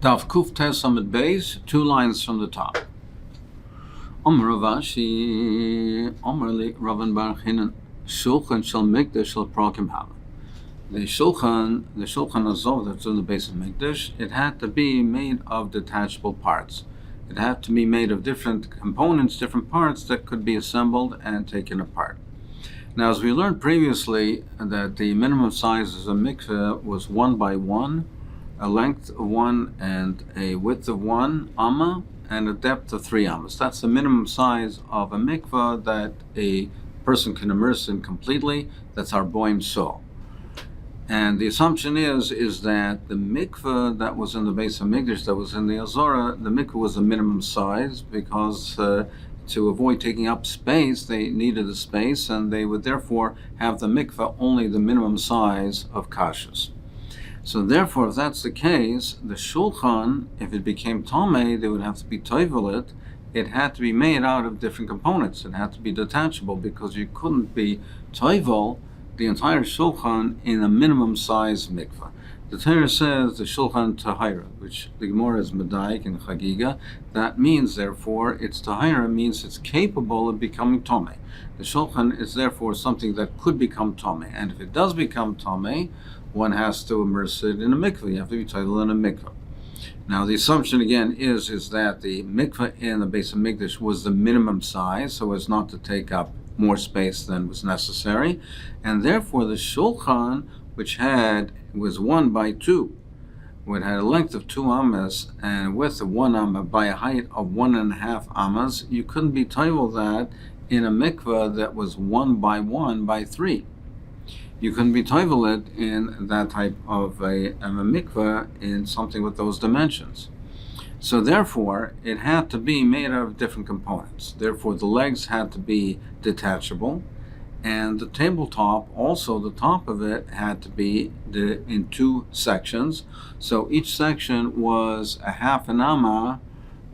Daf Kuf Tes Amud Beis, 2 lines from the top. Omer Ravashi, Omer li Ravan Bar Chinan, Shulchan Shel Mikdash Shel Prokim Hava. The Shulchan Azov that's in the base of Mikdash, it had to be made of detachable parts. It had to be made of different components, different parts that could be assembled and taken apart. Now, as we learned previously, that the minimum size of a mikveh was 1 by 1, a length of 1 and a width of 1 amma, and a depth of 3 ammas. That's the minimum size of a mikveh that a person can immerse in completely. That's our boim so. And the assumption is that the mikveh that was in the base of Mikdash, that was in the Azora, the mikveh was a minimum size because to avoid taking up space, they needed a space, and they would therefore have the mikveh only the minimum size of kashas. So therefore, if that's the case, the shulchan, if it became tameh, they would have to be toivelit. It had to be made out of different components. It had to be detachable because you couldn't be toivel the entire shulchan in a minimum size mikveh. The Torah says the shulchan tahira, which the Gemara is medaik and chagiga. That means, therefore, it's tahira means it's capable of becoming tameh. The shulchan is therefore something that could become tameh, and if it does become tameh, one has to immerse it in a mikveh. You have to be toivel in a mikveh. Now, the assumption again is that the mikveh in the base of Mikdash was the minimum size, so as not to take up more space than was necessary, and therefore the shulchan, which was 1 by 2, it had a length of 2 ammas and a width of 1 amma by a height of 1.5 ammas. You couldn't be toivel that in a mikveh that was 1 by 1 by 3. You couldn't be toivel it in that type of a mikveh in something with those dimensions. So therefore, it had to be made out of different components. Therefore, the legs had to be detachable, and the tabletop, also the top of it, had to be in 2 sections. So each section was a half an amma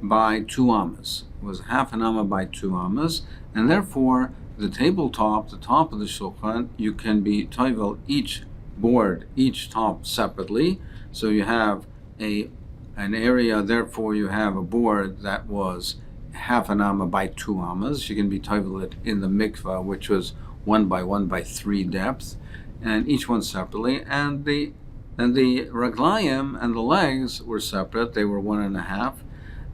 by 2 ammas. It was half an amma by 2 ammas, and therefore the tabletop, the top of the shulchan, you can be toivel each board, each top separately. So you have an area, therefore you have a board that was half an amma by 2 ammas. You can be toivel it in the mikveh, which was 1 by 1 by 3 depth, and each one separately. And the raglayim and the legs were separate. They were 1.5.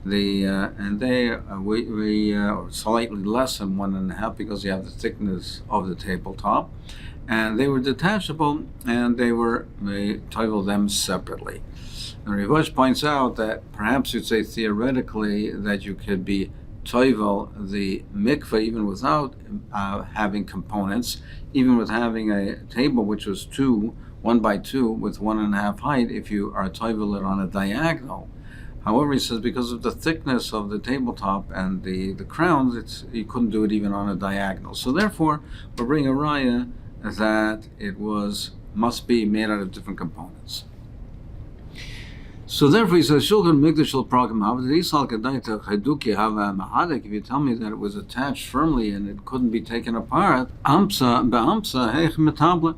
And they were slightly less than 1.5 because you have the thickness of the tabletop, and they were detachable, and they toivel them separately. And Rivosh points out that perhaps you'd say theoretically that you could be toivel the mikveh even without having components, even with having a table which was 1 by 2 with 1.5 height, if you are toivel it on a diagonal. However, he says because of the thickness of the tabletop and the crowns, you couldn't do it even on a diagonal. So therefore, we're bringing a raya that it must be made out of different components. So therefore, he says, Shulchan Mikdash Shel Prokim Hava, if you tell me that it was attached firmly and it couldn't be taken apart, Amsa be'amsa heich metabla.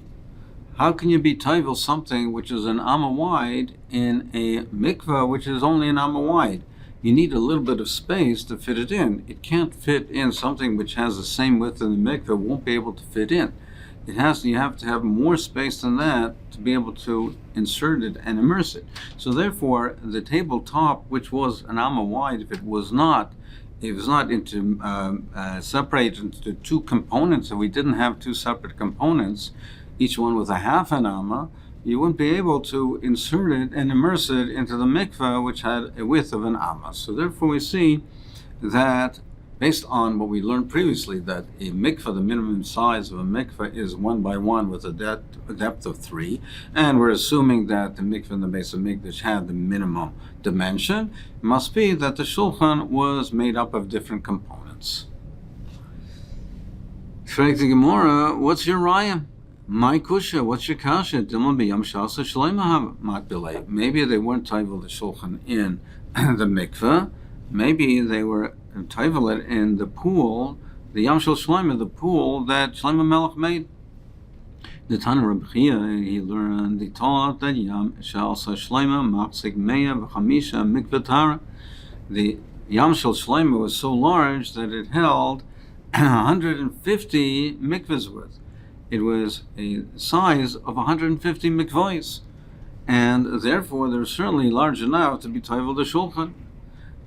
How can you be toivel something which is an amma wide in a mikveh which is only an amma wide? You need a little bit of space to fit it in. It can't fit in something which has the same width in the mikveh, won't be able to fit in. You have to have more space than that to be able to insert it and immerse it. So therefore, the tabletop, which was an amma wide, if it was not separated into 2 components, if we didn't have 2 separate components, each one with a half an amma, you wouldn't be able to insert it and immerse it into the mikveh, which had a width of an amma. So therefore we see that, based on what we learned previously, that a mikveh, the minimum size of a mikveh, is 1 by 1 with a depth of 3, and we're assuming that the mikveh in the base of Mikdash had the minimum dimension. It must be that the shulchan was made up of different components. Frag the Gemara, what's your raya? My kusha, what's your kasha? Maybe they weren't toivel the shulchan in the mikveh. Maybe they were toivel it in the pool, the Yam Shel Shlomo, the pool that Shlomo Melech made. The Tana Rabbi Chia, he taught that Yam Shalsa Shleima Machzik Meya V'Chamisha Mikveh Tara. The Yam Shel Shleima was so large that it held 150 mikvahs worth. It was a size of 150 mikvahs, and therefore they're certainly large enough to be toivel the shulchan.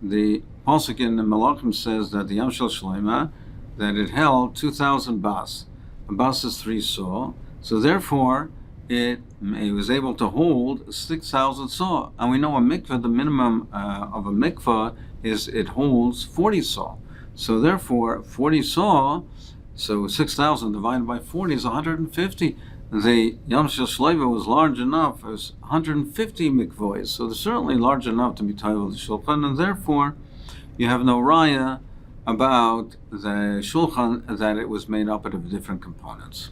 The pasuk in the Malachim says that the Yam Shel Shleima, that it held 2,000 bas. A bas is 3 saw, so therefore it was able to hold 6,000 saw. And we know a mikvah, the minimum of a mikvah is it holds 40 saw. So therefore 40 saw, so 6,000 divided by 40 is 150. The Yam Shel Shleima was large enough, it was 150 mikvahs, so they're certainly large enough to be toivel the shulchan, and therefore you have no raya about the shulchan that it was made up out of different components.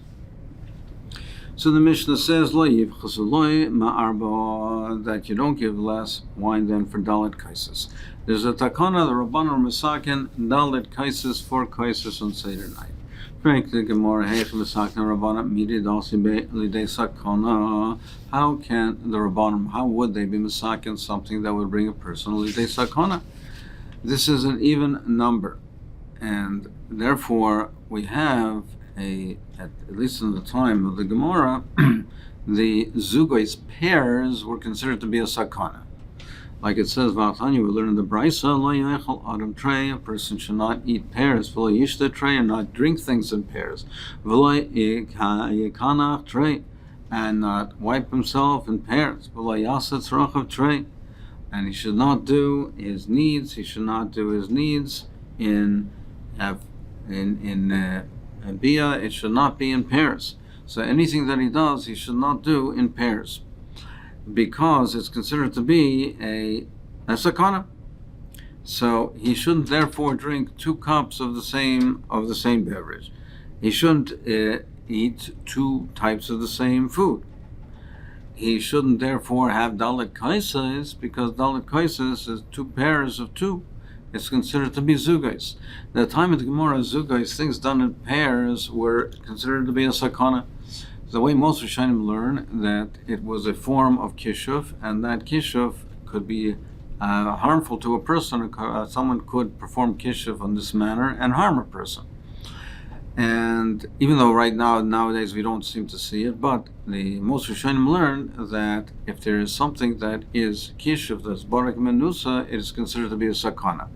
So the Mishnah says, Lo yivchasu loy ma'arba, that you don't give less wine than for dalet kaisis. There's a takana, the Rabbanan Masakin, dalet kaisis, 4 kaisis on Seder night. Frank the Gemara, Heich Masakin Rabbanan, midi dalsi be lidei sakana. How can the Rabbanan, how would they be Masakin something that would bring a person lidei sakana? This is an even number, and therefore we have at least in the time of the Gemara, the zugos pairs were considered to be a sakana. Like it says, V'atanya, we learn in the Brisa, Lo yechal adam trey, a person should not eat pears, V'lo yishta trey, and not drink things in pairs, V'lo yikanach trey, and not wipe himself in pairs, V'lo yasat tzrachav trey, and he should not do his needs. He should not do his needs in bia. It should not be in pairs. So anything that he does, he should not do in pairs, because it's considered to be a sakana. So he shouldn't therefore drink 2 cups of the same beverage. He shouldn't eat 2 types of the same food. He shouldn't therefore have dalet kaises, because dalet kaises is 2 pairs of 2. It's considered to be zugos. The time of the Gemara, zugos, things done in pairs, were considered to be a sakana. The way most Rishonim learn that it was a form of kishuf, and that kishuf could be harmful to a person. Someone could perform kishuf in this manner and harm a person. And even though nowadays we don't seem to see it, but the most Rishonim learn that if there is something that is kishuf, that's barak menusa, it is considered to be a sakana.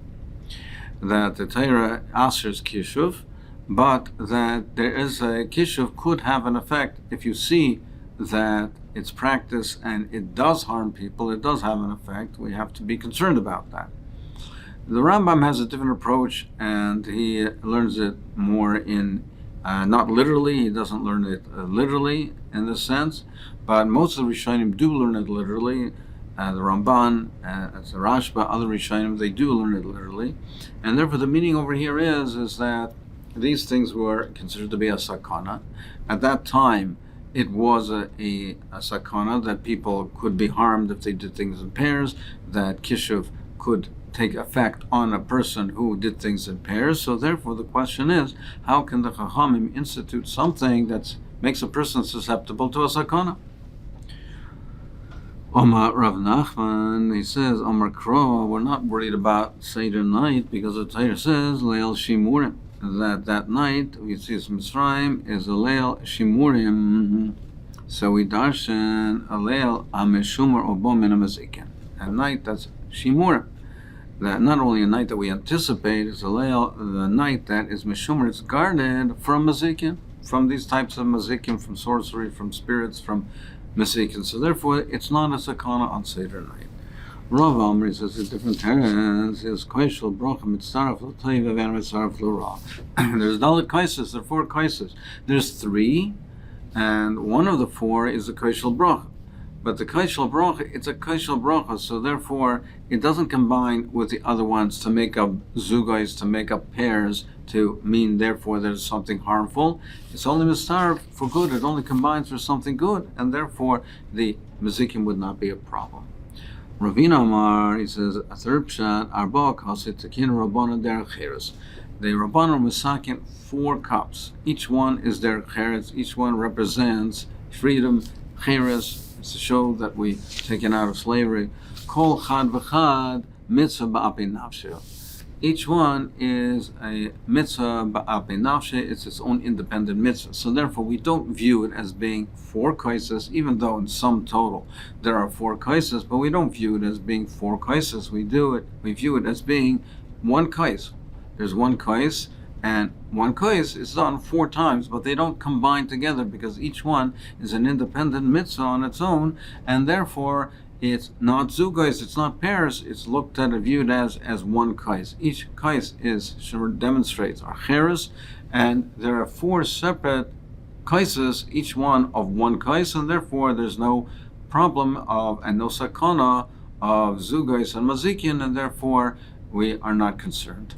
That the Torah asers kishuf, but that there is a kishuf could have an effect. If you see that it's practiced and it does harm people, it does have an effect, we have to be concerned about that. The Rambam has a different approach, and he learns it more in, not literally, he doesn't learn it literally in this sense, but most of the Rishonim do learn it literally. The Ramban, the Rashba, other Rishonim, they do learn it literally. And therefore the meaning over here is that these things were considered to be a sakana. At that time, it was a sakana that people could be harmed if they did things in pairs, that kishuv could take effect on a person who did things in pairs. So therefore the question is, how can the Chachamim institute something that makes a person susceptible to a sakana? Omar Rav Nachman, he says, Omar Kro, we're not worried about Seder night, because the Torah says, Leil Shimurim, that night, we see Mitzrayim, is a Leil Shimurim. So we darshan a Leil Ameshumar Obo Min HaMazikin. A night that's Shimurim. That not only a night that we anticipate, is a Leil, the night that is Meshumar, it's guarded from Mazikin, from these types of Mazikin, from sorcery, from spirits, from Masechet. So therefore, it's not a sakana on Seder night. Rav Amri says a different terrace is Kaishal Bracha Mitzaraf L'Tayv Avan Mitzaraf L'Ra. There's dalet kaises, there are 4 kaises. There's 3, and one of the 4 is the Kaishal Bracha. But the Kaishal Bracha, it's a Kaishal Bracha, so therefore it doesn't combine with the other ones to make up zugais, to make up pairs, to mean therefore there's something harmful. It's only Mistarv for good, it only combines for something good, and therefore the Mazikim would not be a problem. Ravina Amar, he says, a third pshat, Arba Kasit Takin Rabbana Derech Cheres. The Rabbanon Masakin 4 cups. Each one is their cheres. Each one represents freedom, cheres. It's to show that we taken out of slavery. Kol chad v'chad mitzvah ba'api nafshe. Each one is a mitzvah ba'api nafshe. It's its own independent mitzvah. So therefore, we don't view it as being 4 kaises, even though in sum total there are 4 kaises, but we don't view it as being 4 kaises. We view it as being 1 kais. There's 1 kais, and 1 kais is done 4 times, but they don't combine together because each one is an independent mitzvah on its own, and therefore it's not zugais, it's not pairs, it's looked at and viewed as 1 kais. Each kais demonstrates our cheres, and there are 4 separate kaises, each one of 1 kais, and therefore there's no problem of, and no sakana of zugais and mazikin, and therefore we are not concerned.